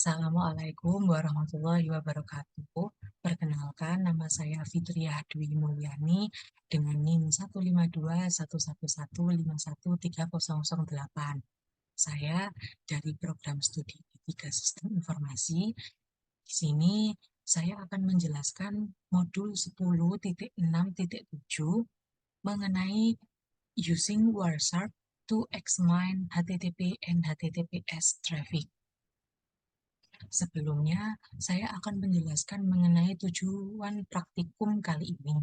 Assalamualaikum warahmatullahi wabarakatuh. Perkenalkan, nama saya Fitriah Dwi Mulyani dengan NIM 15211151308. Saya dari program studi Etika Sistem Informasi. Di sini saya akan menjelaskan modul 10.6.7 mengenai using Wireshark to examine HTTP and HTTPS traffic. Sebelumnya, saya akan menjelaskan mengenai tujuan praktikum kali ini.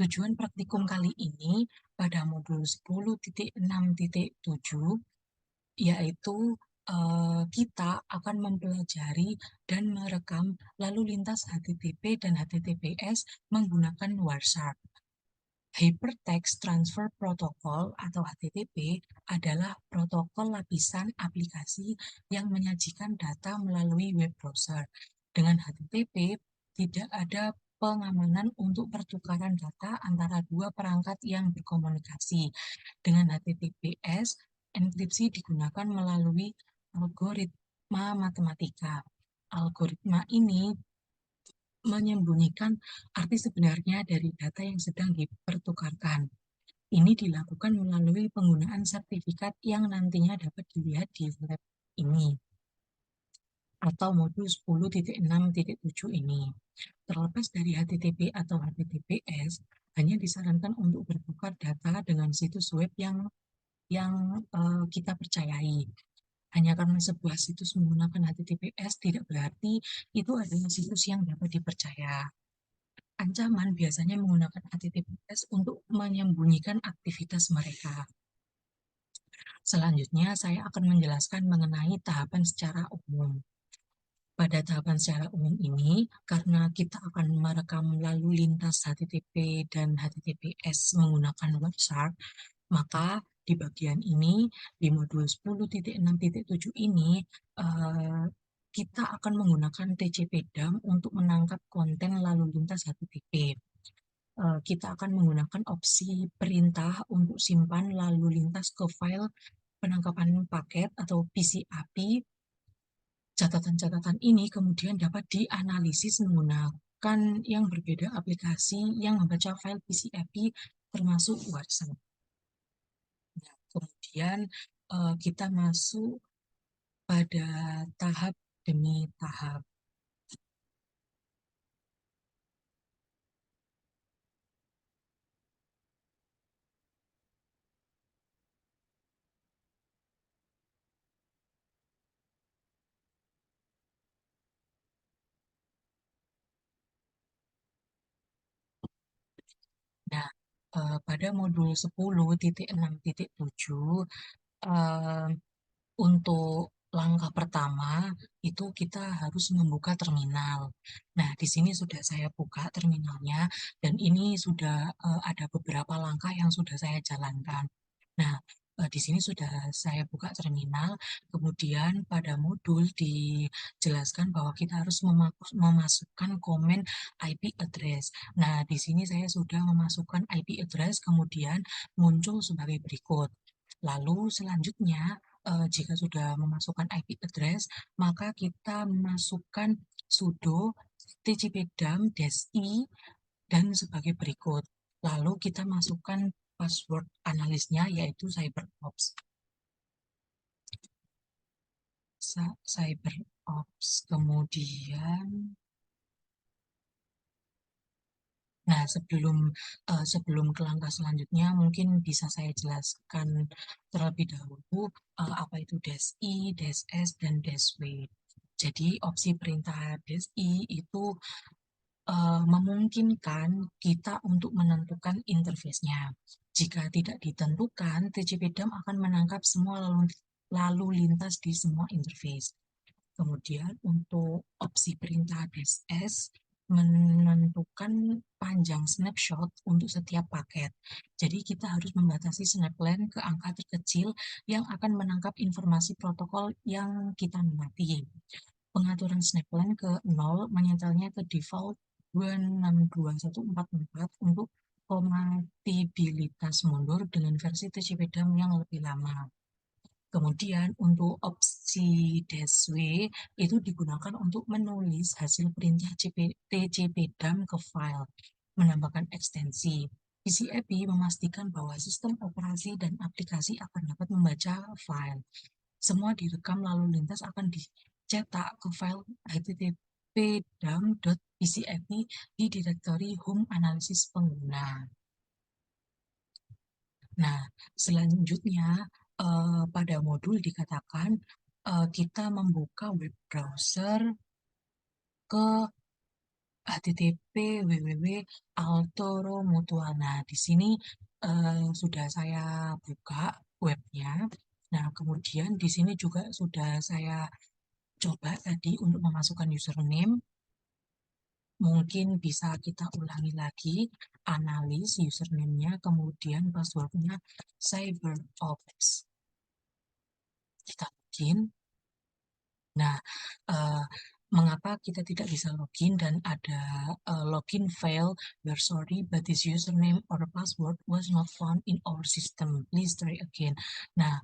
Tujuan praktikum kali ini pada modul 10.6.7 yaitu kita akan mempelajari dan merekam lalu lintas HTTP dan HTTPS menggunakan Wireshark. Hypertext Transfer Protocol atau HTTP adalah protokol lapisan aplikasi yang menyajikan data melalui web browser. Dengan HTTP, tidak ada pengamanan untuk pertukaran data antara dua perangkat yang berkomunikasi. Dengan HTTPS, enkripsi digunakan melalui algoritma matematika. Algoritma ini menyembunyikan arti sebenarnya dari data yang sedang dipertukarkan. Ini dilakukan melalui penggunaan sertifikat yang nantinya dapat dilihat di lab ini atau modul 10.6.7 ini. Terlepas dari HTTP atau HTTPS, hanya disarankan untuk bertukar data dengan situs web yang kita percayai. Hanya karena sebuah situs menggunakan HTTPS tidak berarti itu adalah situs yang dapat dipercaya. Ancaman biasanya menggunakan HTTPS untuk menyembunyikan aktivitas mereka. Selanjutnya, saya akan menjelaskan mengenai tahapan secara umum. Pada tahapan secara umum ini, karena kita akan merekam lalu lintas HTTP dan HTTPS menggunakan Wireshark, maka di bagian ini, di modul 10.6.7 ini, kita akan menggunakan TCP/DAM untuk menangkap konten lalu lintas HTTP. Kita akan menggunakan opsi perintah untuk simpan lalu lintas ke file penangkapan paket atau PCAP. Catatan-catatan ini kemudian dapat dianalisis menggunakan yang berbeda aplikasi yang membaca file PCAP termasuk Wireshark. Nah, kemudian kita masuk pada tahap demi tahap. Nah, pada modul 10.6.7 untuk langkah pertama itu kita harus membuka terminal. Nah, di sini sudah saya buka terminalnya dan ini sudah ada beberapa langkah yang sudah saya jalankan. Nah, di sini sudah saya buka terminal, kemudian pada modul dijelaskan bahwa kita harus memasukkan komen IP address. Nah, di sini saya sudah memasukkan IP address, kemudian muncul sebagai berikut. Lalu selanjutnya, jika sudah memasukkan IP address, maka kita memasukkan sudo tcpdam-i dan sebagai berikut. Lalu kita masukkan password analisnya yaitu CyberOps. CyberOps kemudian. Nah, sebelum ke langkah selanjutnya, mungkin bisa saya jelaskan terlebih dahulu apa itu DAS-I, DAS-S, dan DAS-W. Jadi, opsi perintah DAS-I itu memungkinkan kita untuk menentukan interface-nya. Jika tidak ditentukan, TCP/DAM akan menangkap semua lalu lintas di semua interface. Kemudian untuk opsi perintah DSS menentukan panjang snapshot untuk setiap paket. Jadi kita harus membatasi snaplen ke angka terkecil yang akan menangkap informasi protokol yang kita minati. Pengaturan snaplen ke 0 menyetelnya ke default 262.144 untuk kompatibilitas mundur dengan versi TCP/DAM yang lebih lama. Kemudian untuk opsi -w itu digunakan untuk menulis hasil perintah TCP/DAM ke file, menambahkan ekstensi. PCAP memastikan bahwa sistem operasi dan aplikasi akan dapat membaca file. Semua direkam lalu lintas akan dicetak ke file http://dam.pcap di direktori home analisis pengguna. Nah, selanjutnya pada modul dikatakan kita membuka web browser ke http www.altoro Mutual. Nah, di sini sudah saya buka webnya. Nah, kemudian di sini juga sudah saya coba tadi untuk memasukkan username. Mungkin bisa kita ulangi lagi, analis username-nya, kemudian password-nya CyberOps. Kita login. Nah, mengapa kita tidak bisa login dan ada login fail? We're sorry, but this username or password was not found in our system. Please try again. Nah,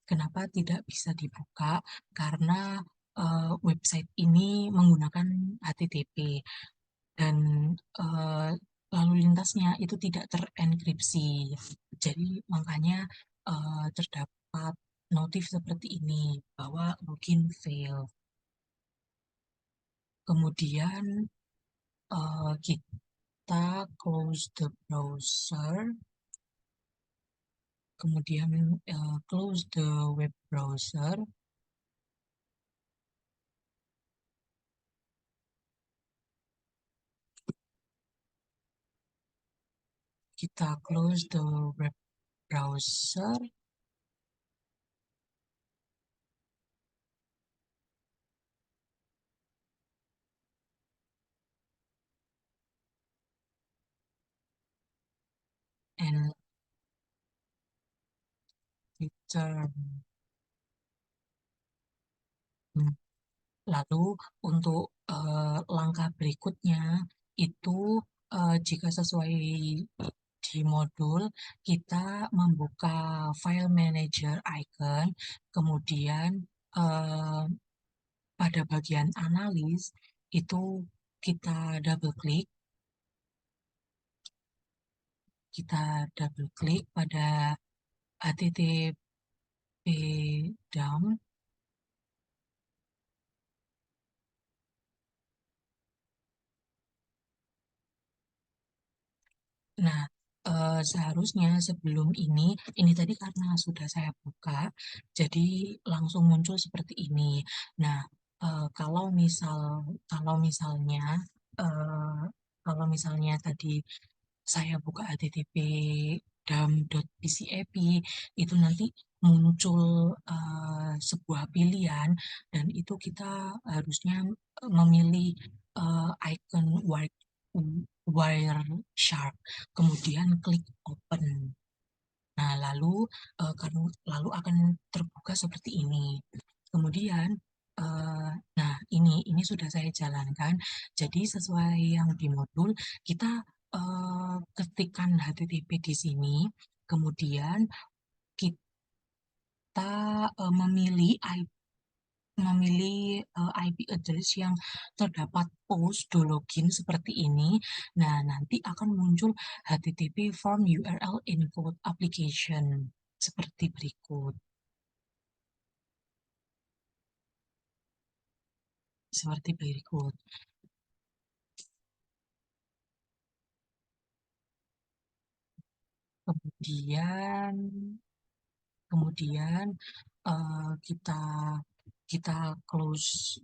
kenapa tidak bisa dibuka? Karena website ini menggunakan HTTP dan lalu lintasnya itu tidak terenkripsi. Jadi makanya terdapat notif seperti ini bahwa login fail. Kemudian kita close the browser, kemudian close the web browser. Kita close the web browser. And return. Lalu untuk langkah berikutnya itu jika sesuai di modul kita membuka file manager icon, kemudian pada bagian analis itu kita double klik pada http dump. Nah, seharusnya sebelum ini tadi karena sudah saya buka, jadi langsung muncul seperti ini. Nah, kalau misalnya eh, kalau misalnya tadi saya buka http dam.pcap itu nanti muncul sebuah pilihan dan itu kita harusnya memilih icon Wireshark, kemudian klik open. Nah, lalu akan terbuka seperti ini. Kemudian nah ini sudah saya jalankan. Jadi sesuai yang di modul kita ketikkan HTTP di sini, kemudian kita memilih IP address yang terdapat post do login seperti ini. Nah, nanti akan muncul HTTP form URL encode application seperti berikut. Seperti berikut. Kemudian kemudian kita kita close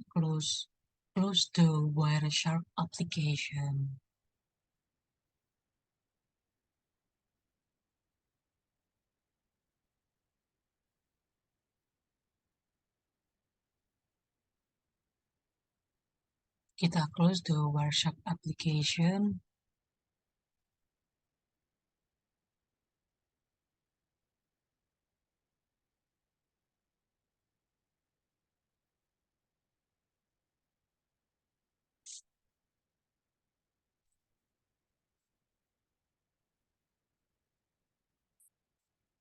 the Wireshark application. Kita close the Wireshark application.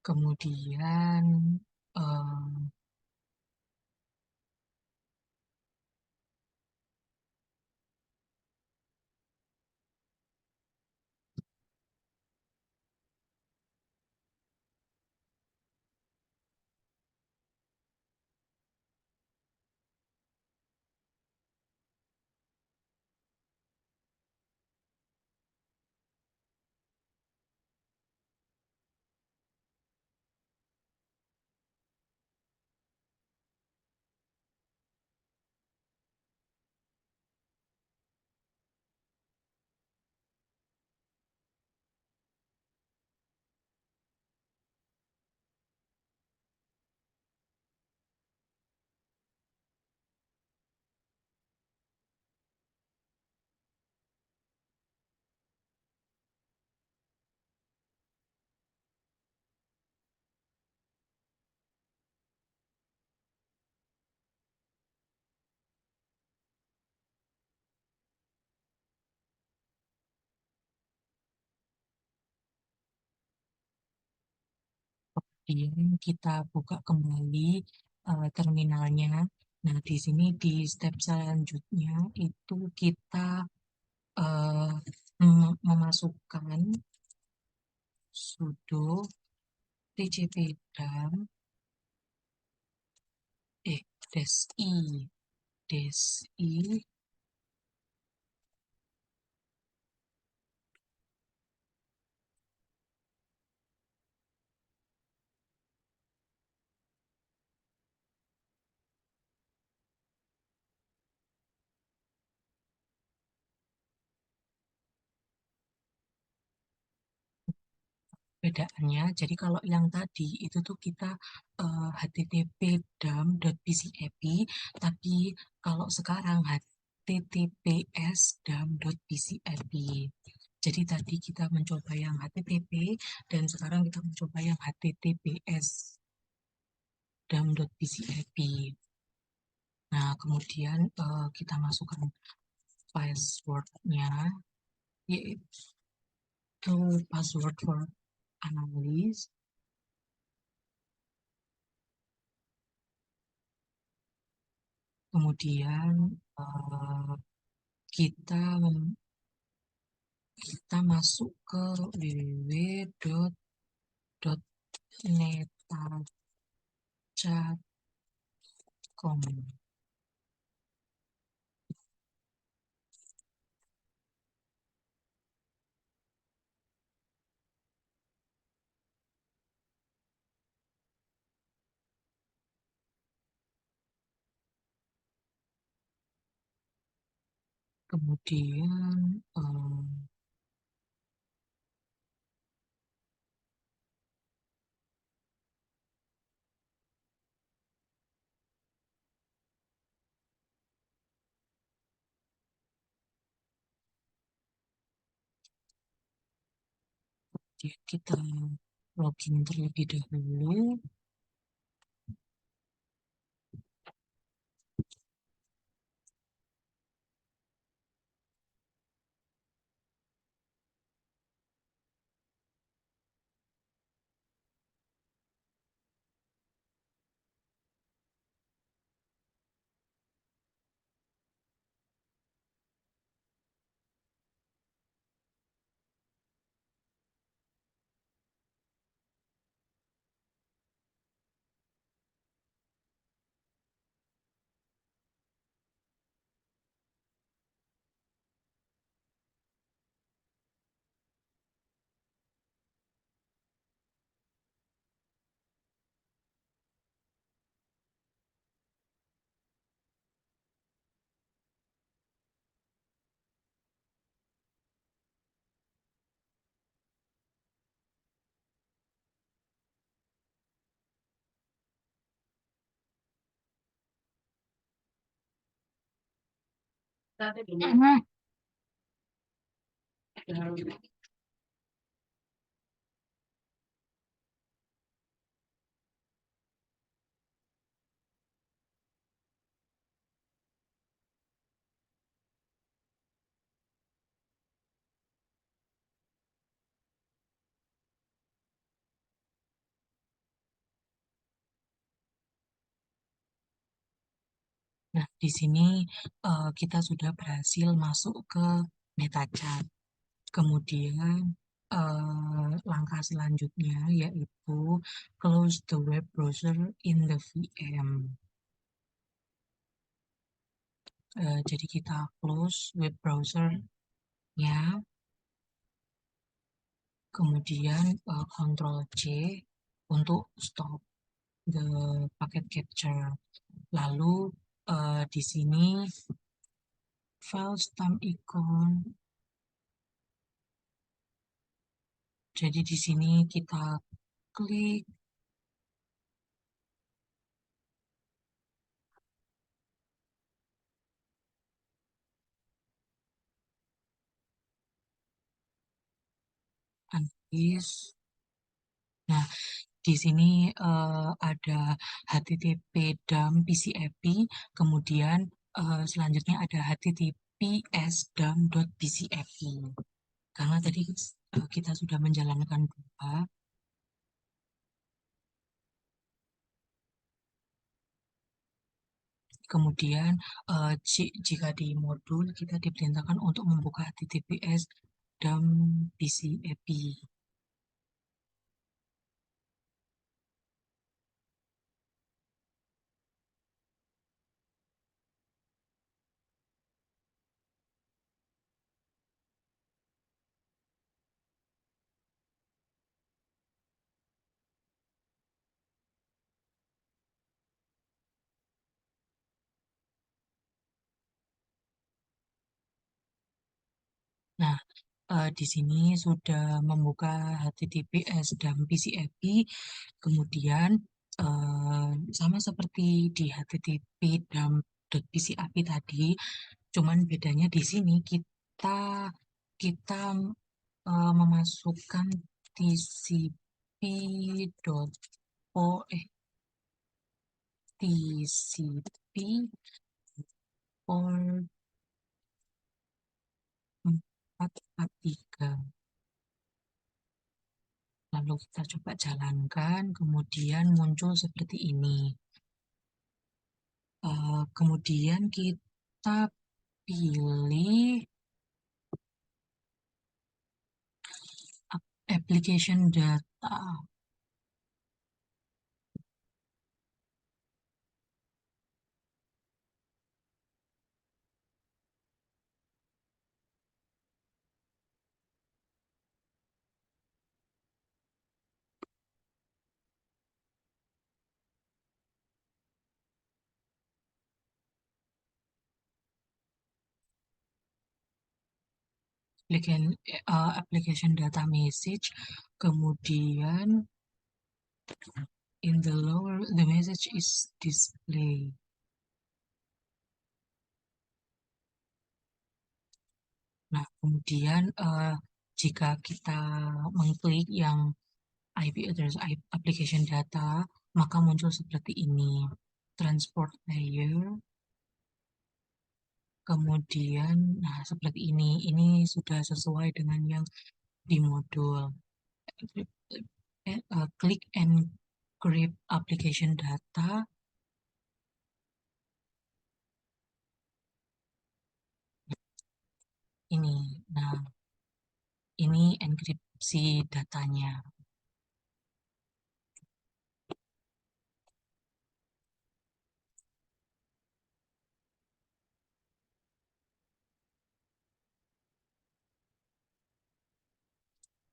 Kemudian eh, kemudian kita buka kembali terminalnya. Nah, di sini di step selanjutnya itu kita eh, memasukkan sudo tcpdam des i des i, bedaannya. Jadi kalau yang tadi itu tuh kita http dam.bcap, tapi kalau sekarang https dam.bcap. Jadi tadi kita mencoba yang HTTP dan sekarang kita mencoba yang HTTPS dam.bcap. Nah, kemudian kita masukkan passwordnya, yaitu password for analyst. Kemudian eh, kita kita masuk ke www.netaca.com. Kemudian kita login terlebih dahulu. Nah, di sini kita sudah berhasil masuk ke MetaChat. Kemudian langkah selanjutnya yaitu close the web browser in the VM. Jadi kita close web browser-nya, kemudian Ctrl C untuk stop the packet capture. Lalu di sini file stamp icon. Jadi di sini kita klik unpaste. Nah, di sini ada HTTP dump PCAP, kemudian selanjutnya ada HTTPS dump.pcap. Karena tadi kita sudah menjalankan dua, kemudian jika di modul kita diperintahkan untuk membuka HTTPS dump PCAP. Nah, di sini sudah membuka HTTPS dan PCAP, kemudian sama seperti di HTTP dan .pcap tadi, cuman bedanya di sini kita kita memasukkan tcp.o tcp port 443. Lalu kita coba jalankan, kemudian muncul seperti ini. Kemudian kita pilih application data. Application data message, kemudian in the lower the message is display. Nah, kemudian jika kita mengklik yang IP address application data, maka muncul seperti ini. Transport layer, kemudian nah seperti ini. Ini sudah sesuai dengan yang di modul. Klik encrypt application data. Ini. Nah, ini enkripsi datanya.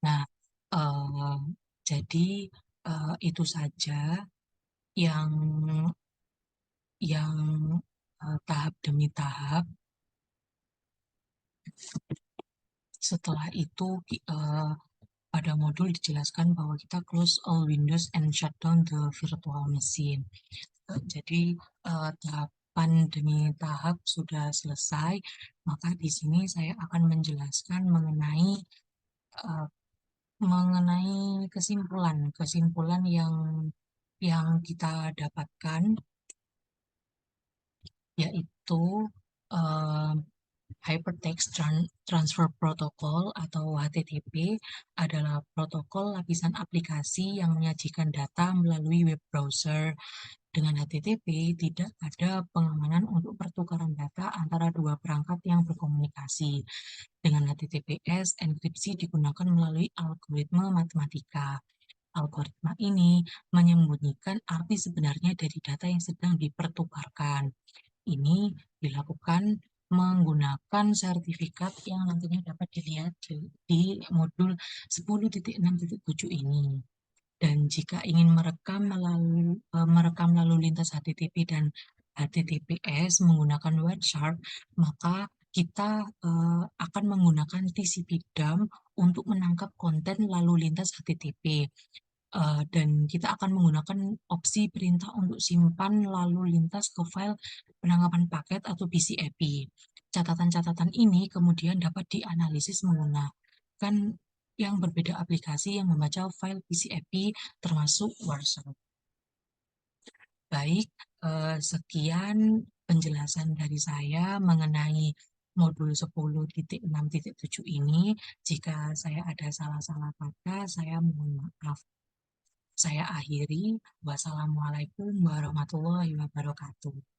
Nah, eh, jadi itu saja yang yang tahap demi tahap. Setelah itu pada modul dijelaskan bahwa kita close all windows and shut down the virtual machine. Jadi tahapan demi tahap sudah selesai, maka di sini saya akan menjelaskan uh, mengenai kesimpulan yang kita dapatkan, yaitu uh, Hypertext Transfer Protocol atau HTTP adalah protokol lapisan aplikasi yang menyajikan data melalui web browser. Dengan HTTP, tidak ada pengamanan untuk pertukaran data antara dua perangkat yang berkomunikasi. Dengan HTTPS, enkripsi digunakan melalui algoritma matematika. Algoritma ini menyembunyikan arti sebenarnya dari data yang sedang dipertukarkan. Ini dilakukan menggunakan sertifikat yang nantinya dapat dilihat di modul 10.6.7 ini. Dan jika ingin merekam lalu lintas HTTP dan HTTPS menggunakan Wireshark, maka kita akan menggunakan TCP dump untuk menangkap konten lalu lintas HTTP. Dan kita akan menggunakan opsi perintah untuk simpan lalu lintas ke file penangkapan paket atau BCAP. Catatan-catatan ini kemudian dapat dianalisis menggunakan yang berbeda aplikasi yang membaca file BCAP termasuk Wireshark. Baik, sekian penjelasan dari saya mengenai modul 10.6.7 ini. Jika saya ada salah-salah kata, saya mohon maaf. Saya akhiri. Wassalamualaikum warahmatullahi wabarakatuh.